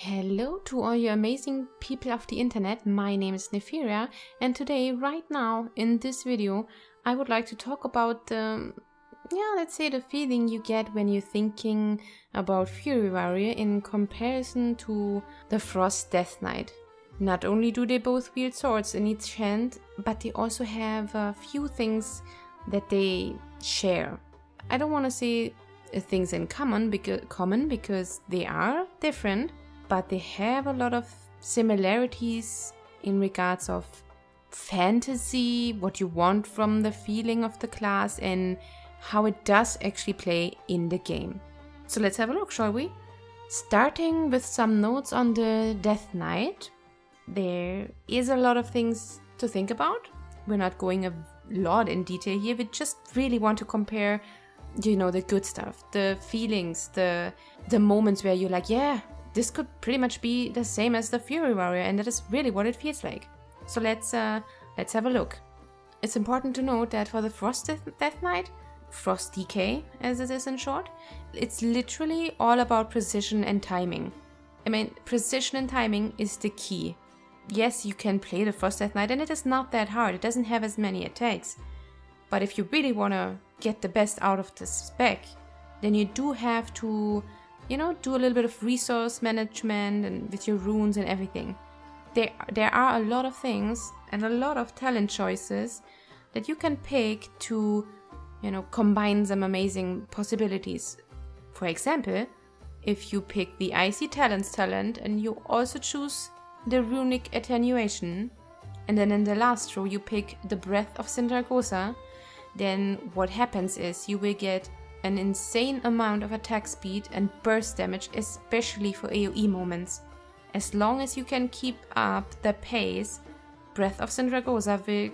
Hello to all you amazing people of the internet. My name is Neviriah, and today, right now, in this video, I would like to talk about let's say the feeling you get when you're thinking about Fury Warrior in comparison to the Frost Death Knight. Not only do they both wield swords in each hand, but they also have a few things that they share. I don't want to say things in common because they are different, but they have a lot of similarities in regards of fantasy, what you want from the feeling of the class, and how it does actually play in the game. So let's have a look, shall we? Starting with some notes on the Death Knight. There is a lot of things to think about. We're not going a lot in detail here. We just really want to compare, the good stuff, the feelings, the moments where you're like, yeah, this could pretty much be the same as the Fury Warrior, and that is really what it feels like. So let's have a look. It's important to note that for the Frost Death Knight, Frost DK as it is in short, it's literally all about precision and timing. I mean, precision and timing is the key. Yes, you can play the Frost Death Knight, and it is not that hard. It doesn't have as many attacks. But if you really want to get the best out of the spec, then you do have to do a little bit of resource management and with your runes and everything. There are a lot of things and a lot of talent choices that you can pick to, combine some amazing possibilities. For example, if you pick the Icy Talents talent and you also choose the Runic Attenuation, and then in the last row you pick the Breath of Sindragosa, then what happens is you will get an insane amount of attack speed and burst damage, especially for AoE moments. As long as you can keep up the pace, Breath of Sindragosa will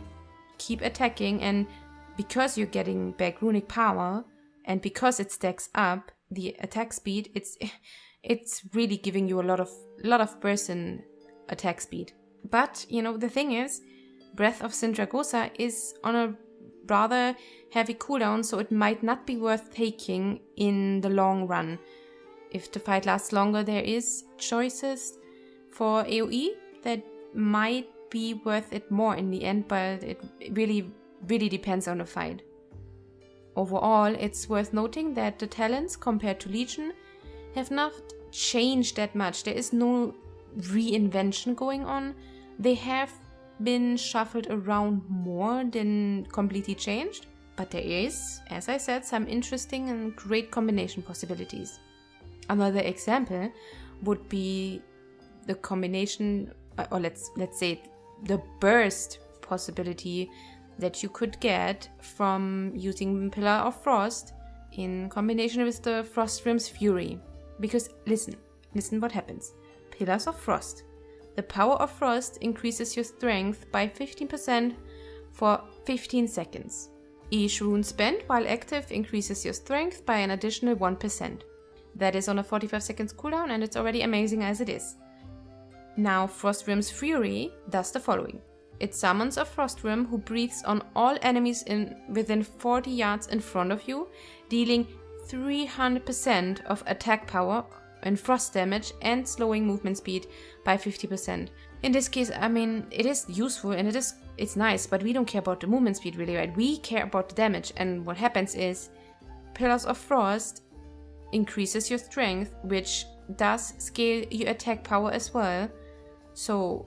keep attacking, and because you're getting back runic power and because it stacks up the attack speed, it's really giving you a lot of burst in attack speed. But the thing is, Breath of Sindragosa is on a rather heavy cooldown, so it might not be worth taking in the long run. If the fight lasts longer, there is choices for AoE that might be worth it more in the end, but it really depends on the fight. Overall, it's worth noting that the talents compared to Legion have not changed that much. There is no reinvention going on. They have been shuffled around more than completely changed, but there is, as I said, some interesting and great combination possibilities. Another example would be the combination, or let's say the burst possibility that you could get from using Pillar of Frost in combination with the Frost Rim's Fury. Because listen what happens. Pillars of Frost. The power of Frost increases your strength by 15% for 15 seconds. Each rune spent while active increases your strength by an additional 1%. That is on a 45 seconds cooldown, and it's already amazing as it is. Now, Frost Rim's Fury does the following. It summons a Frost Rim who breathes on all enemies within 40 yards in front of you, dealing 300% of attack power and frost damage and slowing movement speed by 50%. In this case, I mean, it is useful and it's nice, but we don't care about the movement speed really, right? We care about the damage, and what happens is Pillars of Frost increases your strength, which does scale your attack power as well. So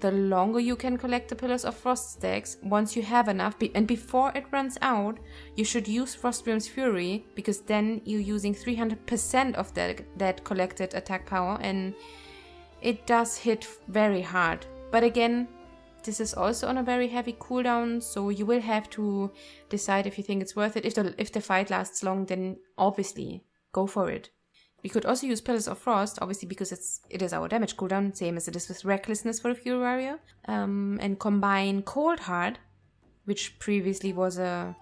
the longer you can collect the Pillars of Frost stacks, once you have enough, and before it runs out, you should use Frost Rim's Fury, because then you're using 300% of that collected attack power, and it does hit very hard. But again, this is also on a very heavy cooldown, so you will have to decide if you think it's worth it. If the fight lasts long, then obviously go for it. We could also use Pillars of Frost, obviously, because it is our damage cooldown, same as it is with Recklessness for the Fury Warrior, and combine Cold Heart, which previously was a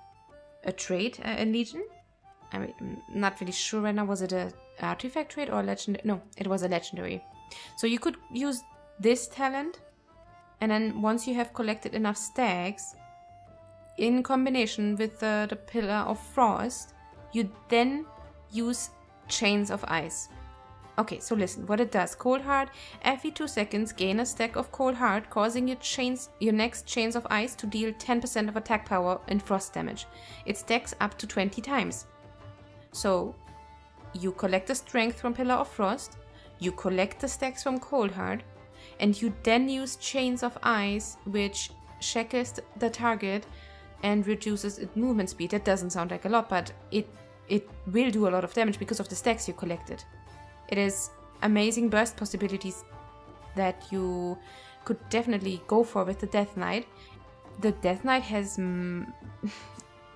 trait in Legion. I'm not really sure right now, was it an artifact trait or a legendary? No, it was a legendary. So you could use this talent, and then once you have collected enough stacks, in combination with the Pillar of Frost, you then use Chains of Ice. Okay, so listen, what it does. Cold Heart, every 2 seconds gain a stack of Cold Heart, causing your next chains of ice to deal 10% of attack power and frost damage. It stacks up to 20 times. So, you collect the strength from Pillar of Frost, you collect the stacks from Cold Heart, and you then use Chains of Ice, which shackles the target and reduces its movement speed. That doesn't sound like a lot, but it will do a lot of damage because of the stacks you collected. It is amazing burst possibilities that you could definitely go for with the Death Knight. The Death Knight has...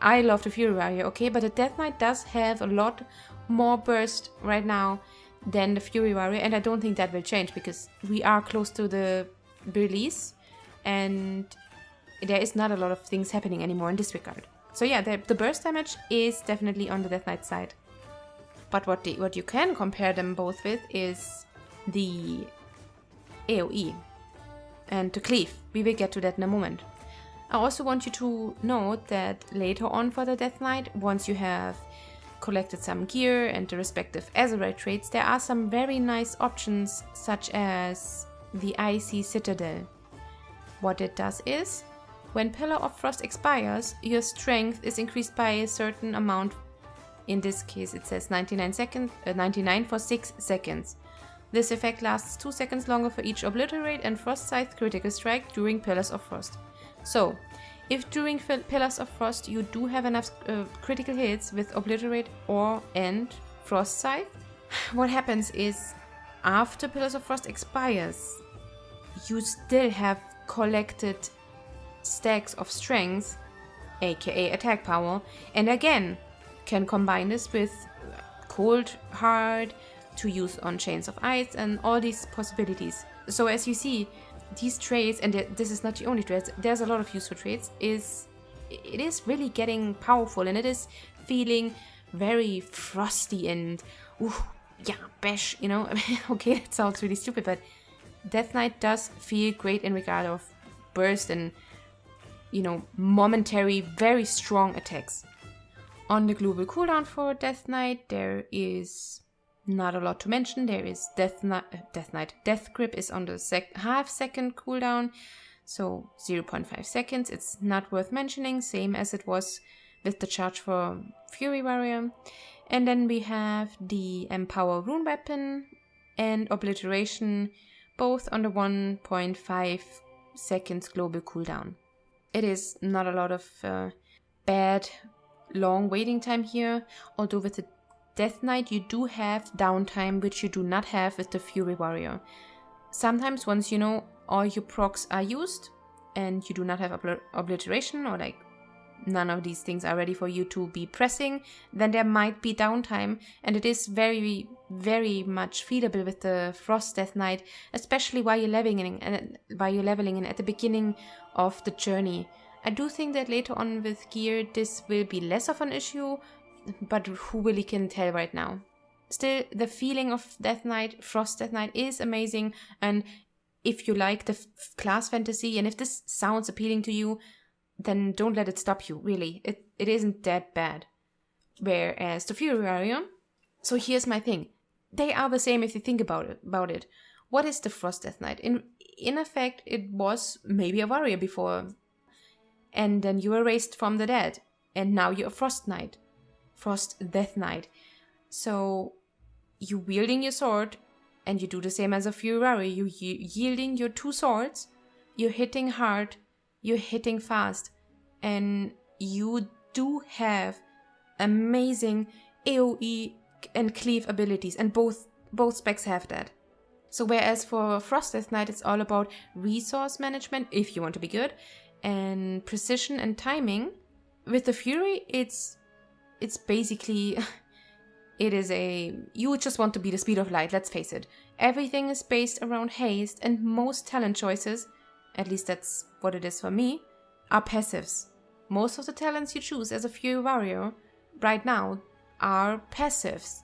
I love the Fury Warrior, okay? But the Death Knight does have a lot more burst right now than the Fury Warrior. And I don't think that will change because we are close to the release. And there is not a lot of things happening anymore in this regard. So yeah, the burst damage is definitely on the Death Knight side. But what you can compare them both with is the AoE and the cleave. We will get to that in a moment. I also want you to note that later on for the Death Knight, once you have collected some gear and the respective Azerite traits, there are some very nice options such as the Icy Citadel. What it does is, when Pillar of Frost expires, your strength is increased by a certain amount. In this case, it says 99 for 6 seconds. This effect lasts 2 seconds longer for each Obliterate and Frost Scythe critical strike during Pillars of Frost. So, if during Pillars of Frost you do have enough critical hits with Obliterate and Frost Scythe, what happens is, after Pillars of Frost expires, you still have collected stacks of strength, aka attack power, and again, can combine this with Cold Heart to use on Chains of Ice and all these possibilities. So as you see, these traits, and this is not the only traits, there's a lot of use for traits, it is really getting powerful and it is feeling very frosty and yeah, bash, you know. Okay, it sounds really stupid, but Death Knight does feel great in regard of burst and, you know, momentary, very strong attacks. On the global cooldown for Death Knight, there is not a lot to mention. There is Death Grip is on the half second cooldown, so 0.5 seconds. It's not worth mentioning, same as it was with the charge for Fury Warrior. And then we have the Empower Rune Weapon and Obliteration, both on the 1.5 seconds global cooldown. It is not a lot of bad long waiting time here, although with the Death Knight you do have downtime, which you do not have with the Fury Warrior. Sometimes once you know all your procs are used and you do not have Obliteration, or like none of these things are ready for you to be pressing, then there might be downtime, and it is very, very much feelable with the Frost Death Knight, especially while you're leveling in at the beginning of the journey. I do think that later on with gear this will be less of an issue, but who really can tell right now. Still, the feeling of Death Knight, Frost Death Knight, is amazing, and if you like the class fantasy and if this sounds appealing to you, then don't let it stop you, really. It isn't that bad. Whereas the Fury Warrior, so here's my thing. They are the same if you think about it. What is the Frost Death Knight? In effect, it was maybe a warrior before, and then you were raised from the dead, and now you're a Frost Knight. Frost Death Knight. So you wielding your sword, and you do the same as a Fury Warrior. You yielding your 2 swords, you're hitting hard, you're hitting fast, and you do have amazing AoE and cleave abilities, and both specs have that. So whereas for Frost Death Knight it's all about resource management, if you want to be good, and precision and timing, with the Fury it's basically you just want to be the speed of light, let's face it. Everything is based around haste, and most talent choices, at least that's what it is for me, are passives. Most of the talents you choose as a Fury Warrior right now are passives.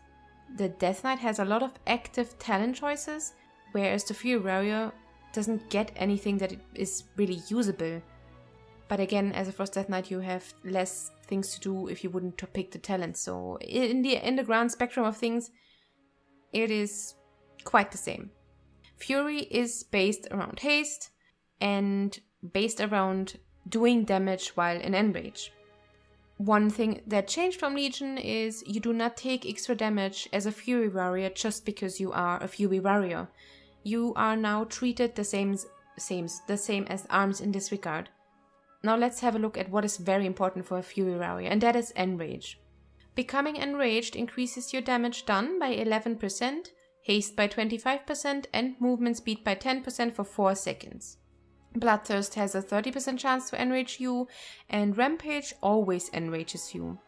The Death Knight has a lot of active talent choices, whereas the Fury Warrior doesn't get anything that is really usable. But again, as a Frost Death Knight, you have less things to do if you wouldn't pick the talent. So in the grand spectrum of things, it is quite the same. Fury is based around haste and based around doing damage while in enrage. One thing that changed from Legion is you do not take extra damage as a Fury warrior just because you are a Fury warrior. You are now treated the same as arms in this regard. Now let's have a look at what is very important for a Fury warrior, and that is enrage. Becoming enraged increases your damage done by 11%, haste by 25%, and movement speed by 10% for 4 seconds. Bloodthirst has a 30% chance to enrage you, and Rampage always enrages you.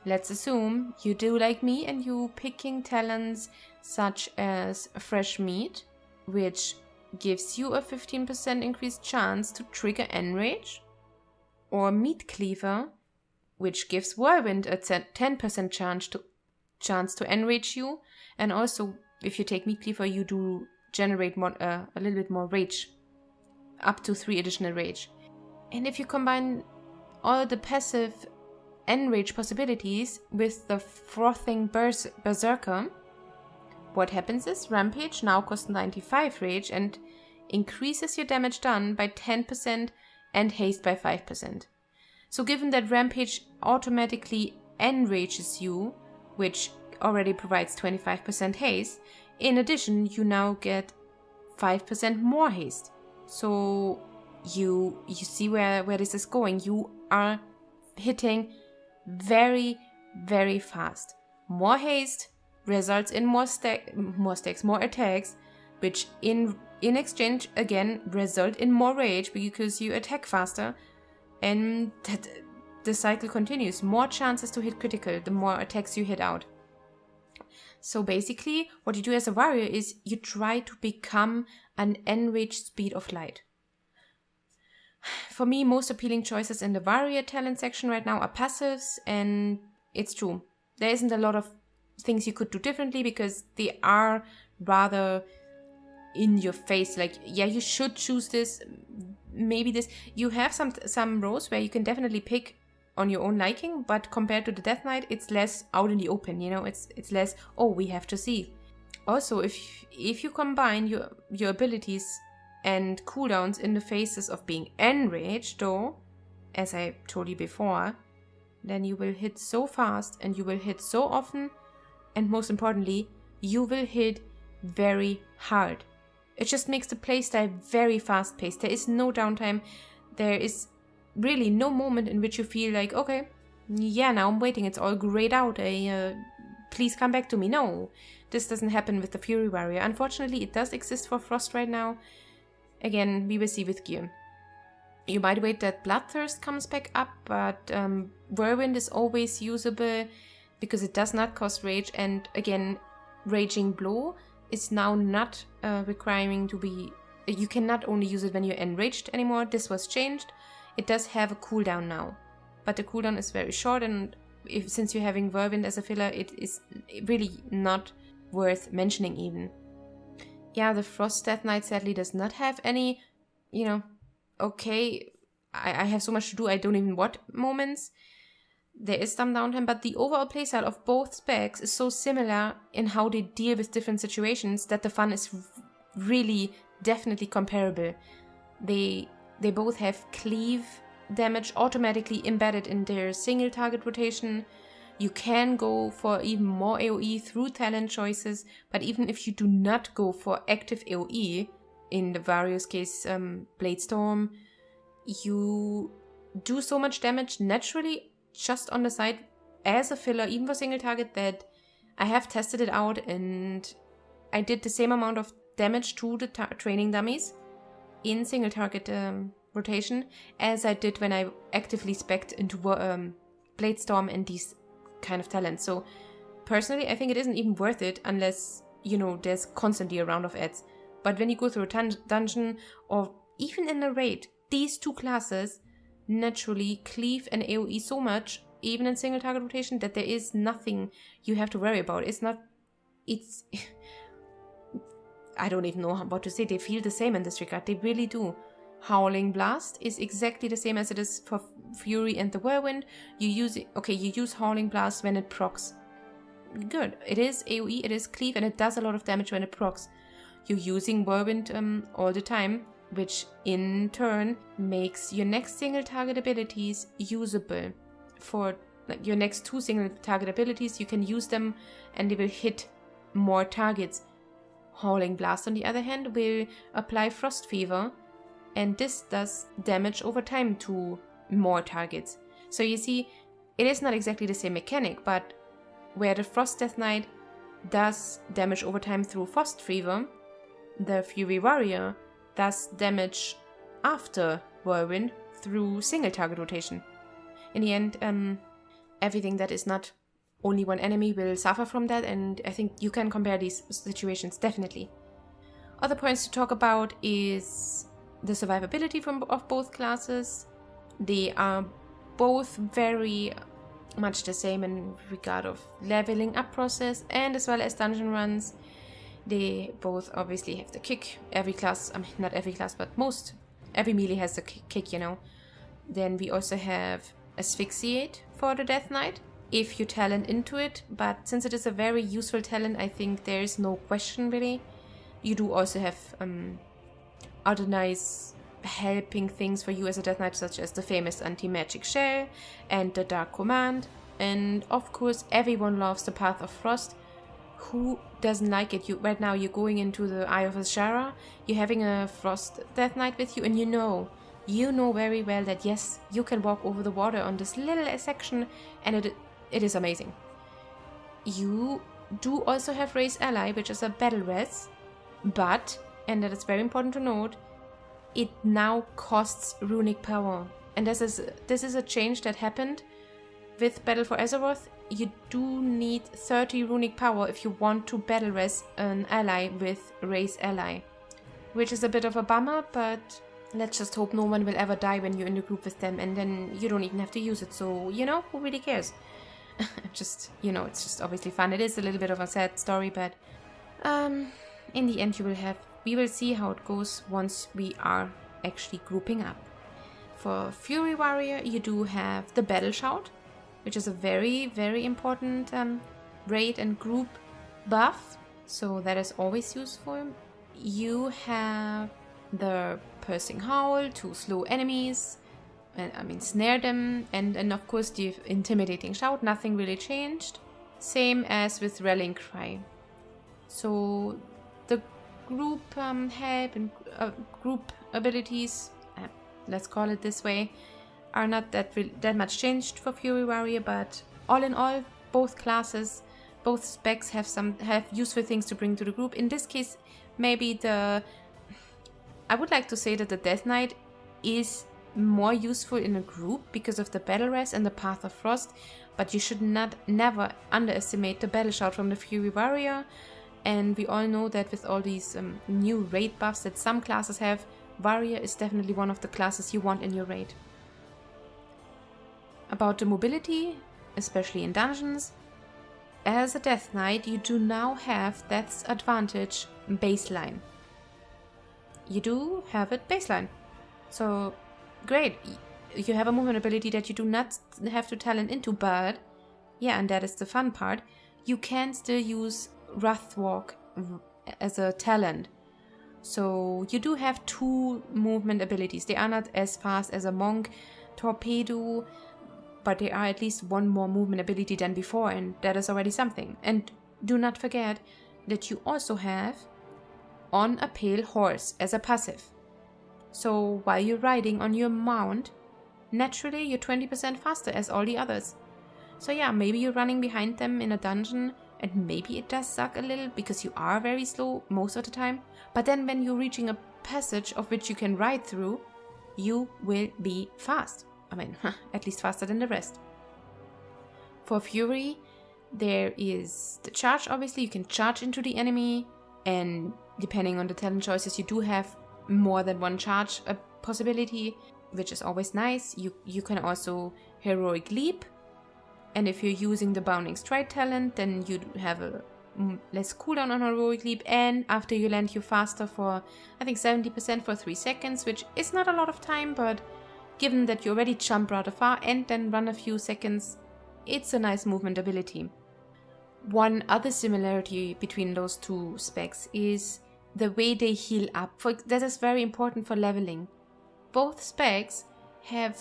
Let's assume you do like me and you picking talents such as Fresh Meat, which gives you a 15% increased chance to trigger enrage, or Meat Cleaver, which gives Whirlwind a 10% chance to enrage you, and also if you take Meat Cleaver you do generate a little bit more rage. Up to 3 additional rage. And if you combine all the passive enrage possibilities with the Frothing Berserker, what happens is Rampage now costs 95 rage and increases your damage done by 10% and haste by 5%. So given that Rampage automatically enrages you, which already provides 25% haste, in addition you now get 5% more haste. So you see where this is going. You are hitting very, very fast. More haste results in more attacks, which in exchange again result in more rage because you attack faster, and that the cycle continues. More chances to hit critical, the more attacks you hit out. So basically, what you do as a warrior is you try to become an enraged speed of light. For me, most appealing choices in the warrior talent section right now are passives, and it's true. There isn't a lot of things you could do differently because they are rather in your face. Like, yeah, you should choose this, maybe this. You have some roles where you can definitely pick on your own liking, but compared to the Death Knight, it's less out in the open, you know, it's less, oh, we have to see. Also, if you combine your abilities and cooldowns in the phases of being enraged, though, as I told you before, then you will hit so fast and you will hit so often, and most importantly, you will hit very hard. It just makes the playstyle very fast paced. There is no downtime. There is really no moment in which you feel like, okay, yeah, now I'm waiting, it's all grayed out, please come back to me. No, this doesn't happen with the Fury Warrior. Unfortunately, it does exist for Frost right now. Again, we will see with gear. You might wait that Bloodthirst comes back up, but Whirlwind is always usable because it does not cost rage, and again, Raging Blow is now not requiring to be... You can not only use it when you're enraged anymore, this was changed. It does have a cooldown now, but the cooldown is very short, and since you're having Whirlwind as a filler, it is really not worth mentioning even. Yeah, the Frost Death Knight sadly does not have any, you know, okay, I have so much to do, I don't even want moments. There is some downtime, but the overall playstyle of both specs is so similar in how they deal with different situations that the fun is really definitely comparable. They both have cleave damage automatically embedded in their single target rotation. You can go for even more AoE through talent choices, but even if you do not go for active AoE, in the Warrior's case Bladestorm, you do so much damage naturally just on the side as a filler, even for single target, that I have tested it out and I did the same amount of damage to the training dummies in single target rotation as I did when I actively specced into Bladestorm and these kind of talents. So personally, I think it isn't even worth it unless, you know, there's constantly a round of ads. But when you go through a dungeon or even in a raid, these two classes naturally cleave and AoE so much, even in single target rotation, that there is nothing you have to worry about. It's I don't even know what to say. They feel the same in this regard. They really do. Howling Blast is exactly the same as it is for Fury and the Whirlwind. You use Howling Blast when it procs. good. It is AoE, it is cleave, and it does a lot of damage when it procs. You're using Whirlwind all the time, which in turn makes your next single target abilities usable. For like your next 2 single target abilities, you can use them and they will hit more targets. Howling Blast, on the other hand, will apply Frost Fever, and this does damage over time to more targets. So you see, it is not exactly the same mechanic, but where the Frost Death Knight does damage over time through Frost Fever, the Fury Warrior does damage after Whirlwind through single target rotation. In the end, everything that is not only one enemy will suffer from that, and I think you can compare these situations, definitely. Other points to talk about is the survivability of both classes. They are both very much the same in regard of leveling up process and as well as dungeon runs. They both obviously have the kick. Every class, I mean not every class, but every melee has the kick, you know. Then we also have Asphyxiate for the Death Knight, if you talent into it, but since it is a very useful talent, I think there is no question really. You do also have other nice helping things for you as a Death Knight, such as the famous anti-magic shell and the dark command, and of course everyone loves the Path of Frost. Who doesn't like it? Right now you're going into the Eye of Ashara, you're having a Frost Death Knight with you, and you know very well that yes, you can walk over the water on this little section, and it is amazing. You do also have Raise Ally, which is a battle res, but, and that is very important to note, it now costs runic power. And this is a change that happened with Battle for Azeroth. You do need 30 runic power if you want to battle res an ally with Raise Ally, which is a bit of a bummer, but let's just hope no one will ever die when you're in the group with them, and then you don't even have to use it, so, you know, who really cares? Just, you know, it's just obviously fun. It is a little bit of a sad story, but in the end we will see how it goes once we are actually grouping up. For Fury Warrior, you do have the Battle Shout, which is a very, very important raid and group buff, so that is always useful. You have the Piercing Howl to slow enemies, snare them, and of course the Intimidating Shout. Nothing really changed. Same as with Rallying Cry. So the group help and group abilities, let's call it this way, are not that much changed for Fury Warrior, but all in all, both classes, both specs have useful things to bring to the group. In this case, maybe I would like to say that the Death Knight is more useful in a group because of the Battle Res and the Path of Frost, but you should never underestimate the Battle Shout from the Fury Warrior. And we all know that with all these new raid buffs that some classes have, Warrior is definitely one of the classes you want in your raid. About the mobility, especially in dungeons, as a Death Knight, you do now have Death's Advantage baseline. You do have it baseline. So, great. You have a movement ability that you do not have to talent into, but, yeah, and that is the fun part, you can still use Wrathwalk as a talent. So you do have 2 movement abilities. They are not as fast as a Monk Torpedo, but they are at least 1 more movement ability than before, and that is already something. And do not forget that you also have On a Pale Horse as a passive. So while you're riding on your mount, naturally you're 20% faster as all the others. So yeah, maybe you're running behind them in a dungeon, and maybe it does suck a little because you are very slow most of the time, but then when you're reaching a passage of which you can ride through, you will be fast. I mean, at least faster than the rest. For Fury, there is the charge. Obviously, you can charge into the enemy, and depending on the talent choices, you do have more than 1 charge possibility, which is always nice. You can also Heroic Leap, and if you're using the Bounding Stride talent, then you have a less cooldown on Heroic Leap, and after you land, you're faster for, I think, 70% for 3 seconds, which is not a lot of time, but given that you already jump rather far and then run a few seconds, it's a nice movement ability. One other similarity between those two specs is the way they heal up. That is very important for leveling. Both specs have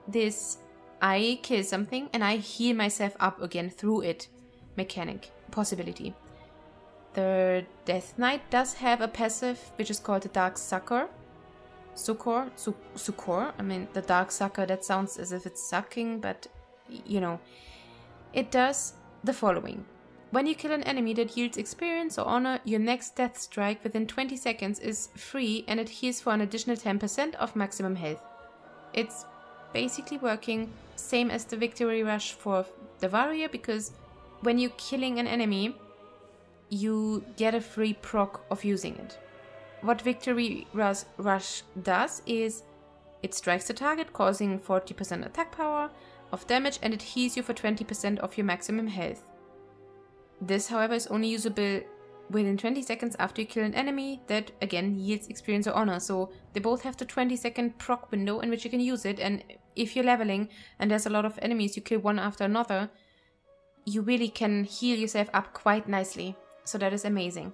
this I kill something and I heal myself up again through it mechanic possibility. The Death Knight does have a passive which is called the Dark Succor. Succor. I mean, the Dark Succor, that sounds as if it's sucking, but you know. It does the following. When you kill an enemy that yields experience or honor, your next death strike within 20 seconds is free and it heals for an additional 10% of maximum health. It's basically working same as the Victory Rush for Neviriah, because when you're killing an enemy, you get a free proc of using it. What Victory Rush does is it strikes the target, causing 40% attack power of damage, and it heals you for 20% of your maximum health. This, however, is only usable within 20 seconds after you kill an enemy that, again, yields experience or honor. So they both have the 20-second proc window in which you can use it, and if you're leveling and there's a lot of enemies, you kill one after another, you really can heal yourself up quite nicely. So that is amazing.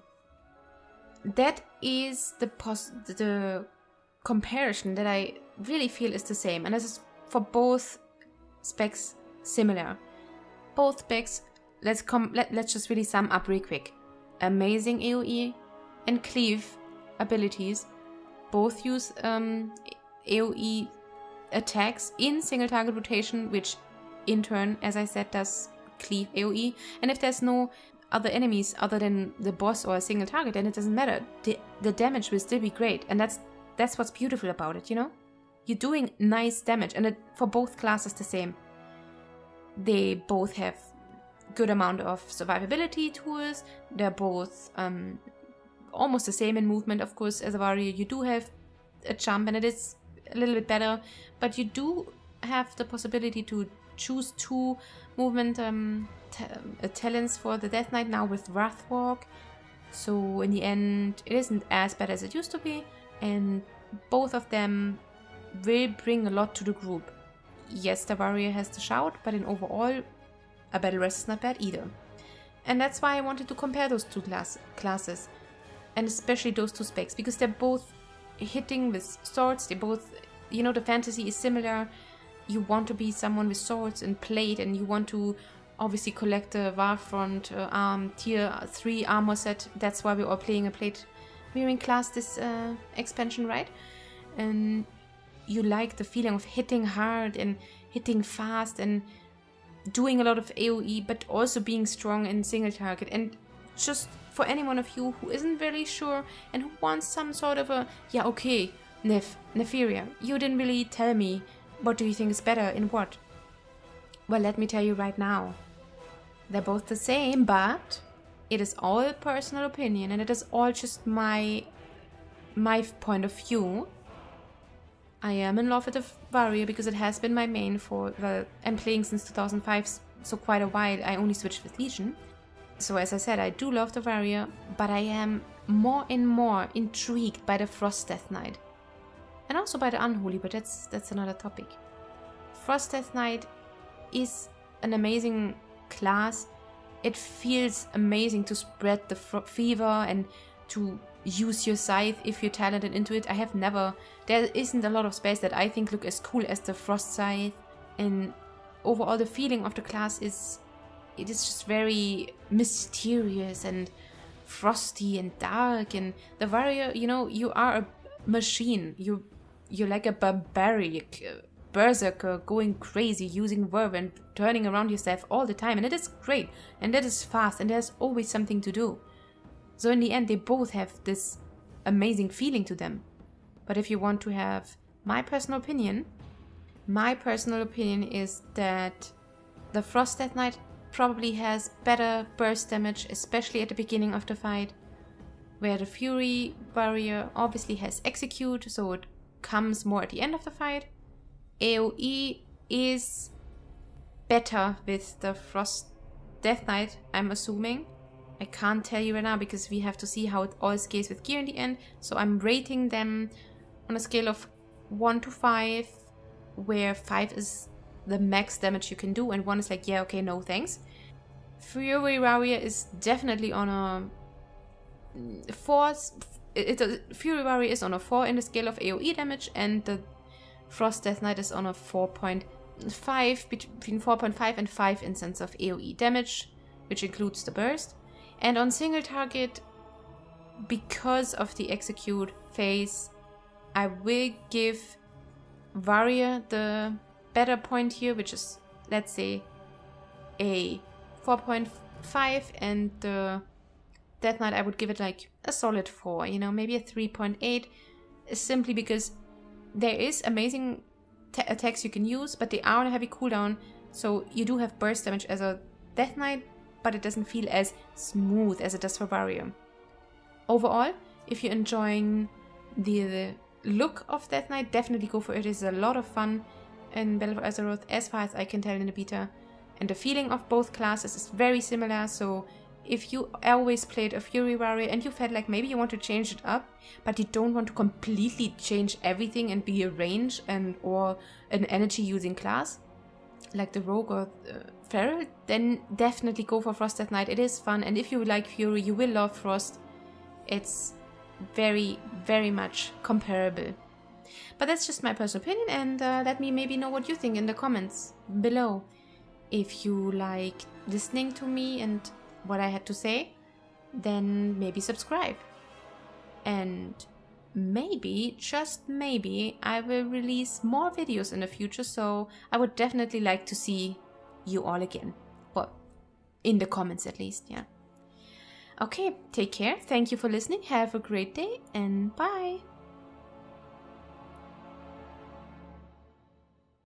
That is the comparison that I really feel is the same, and this is for both specs similar. Both specs, let's just really sum up real quick. Amazing AoE and cleave abilities both use AoE attacks in single target rotation, which in turn, as I said, does cleave AoE. And if there's no other enemies other than the boss or a single target, then it doesn't matter. The damage will still be great, and that's what's beautiful about it, you know? You're doing nice damage, and for both classes the same. They both have good amount of survivability tools. They're both almost the same in movement, of course, as a warrior. You do have a jump, and it is a little bit better, but you do have the possibility to choose two movement talents for the Death Knight now with Wrathwalk. So in the end, it isn't as bad as it used to be, and both of them will bring a lot to the group. Yes, the warrior has the shout, but in overall, a battle rest is not bad either. And that's why I wanted to compare those two classes, and especially those two specs, because they're both hitting with swords. They both, you know, the fantasy is similar. You want to be someone with swords and plate, and you want to obviously collect the Warfront tier 3 armor set. That's why we're all playing a plate wearing class this expansion, right? And you like the feeling of hitting hard and hitting fast and doing a lot of AoE, but also being strong in single target. And just for any one of you who isn't really sure and who wants some sort of a, yeah, okay, Neviriah, you didn't really tell me what do you think is better in what. Well, let me tell you right now. They're both the same, but it is all personal opinion, and it is all just my point of view. I am in love with the warrior because it has been my main for, well, I'm playing since 2005, so quite a while. I only switched with Legion. So as I said, I do love the warrior, but I am more and more intrigued by the Frost Death Knight. And also by the Unholy, but that's another topic. Frost Death Knight is an amazing class. It feels amazing to spread the fever and to use your scythe if you're talented into it. There isn't a lot of spells that I think look as cool as the Frost Scythe, and overall the feeling of the class is just very mysterious and frosty and dark. And the warrior, you know, you are a machine. You're like a barbaric berserker going crazy, using verve and turning around yourself all the time, and it is great, and that is fast, and there's always something to do. So in the end, they both have this amazing feeling to them. But if you want to have my personal opinion is that the Frost Death Knight probably has better burst damage, especially at the beginning of the fight, where the Fury Warrior obviously has Execute, so it comes more at the end of the fight. AoE is better with the Frost Death Knight, I'm assuming. I can't tell you right now because we have to see how it all scales with gear in the end. So I'm rating them on a scale of 1 to 5, where 5 is the max damage you can do and 1 is like, yeah, okay, no thanks. Fury Warrior is definitely on a 4. Fury Warrior is on a 4 in the scale of AoE damage, and the Frost Death Knight is on a 4.5, between 4.5 and 5 instance of AoE damage, which includes the burst. And on single target, because of the execute phase, I will give Warrior the better point here, which is, let's say, a 4.5, and the Death Knight I would give it like a solid 4, you know, maybe a 3.8, simply because there is amazing attacks you can use, but they are on a heavy cooldown, so you do have burst damage as a Death Knight, but it doesn't feel as smooth as it does for Warrior. Overall, if you're enjoying the look of Death Knight, definitely go for it. It's a lot of fun in Battle for Azeroth, as far as I can tell in the beta. And the feeling of both classes is very similar, so if you always played a Fury Warrior and you felt like maybe you want to change it up, but you don't want to completely change everything and be a range and or an energy using class, like the Rogue or Feral, then definitely go for Frost Death Knight. It is fun, and if you like Fury, you will love Frost. It's very, very much comparable. But that's just my personal opinion, and let me maybe know what you think in the comments below. If you like listening to me and what I had to say, then maybe subscribe. And maybe, just maybe, I will release more videos in the future, so I would definitely like to see you all again. Well, in the comments at least, yeah. Okay, take care, thank you for listening, have a great day, and bye!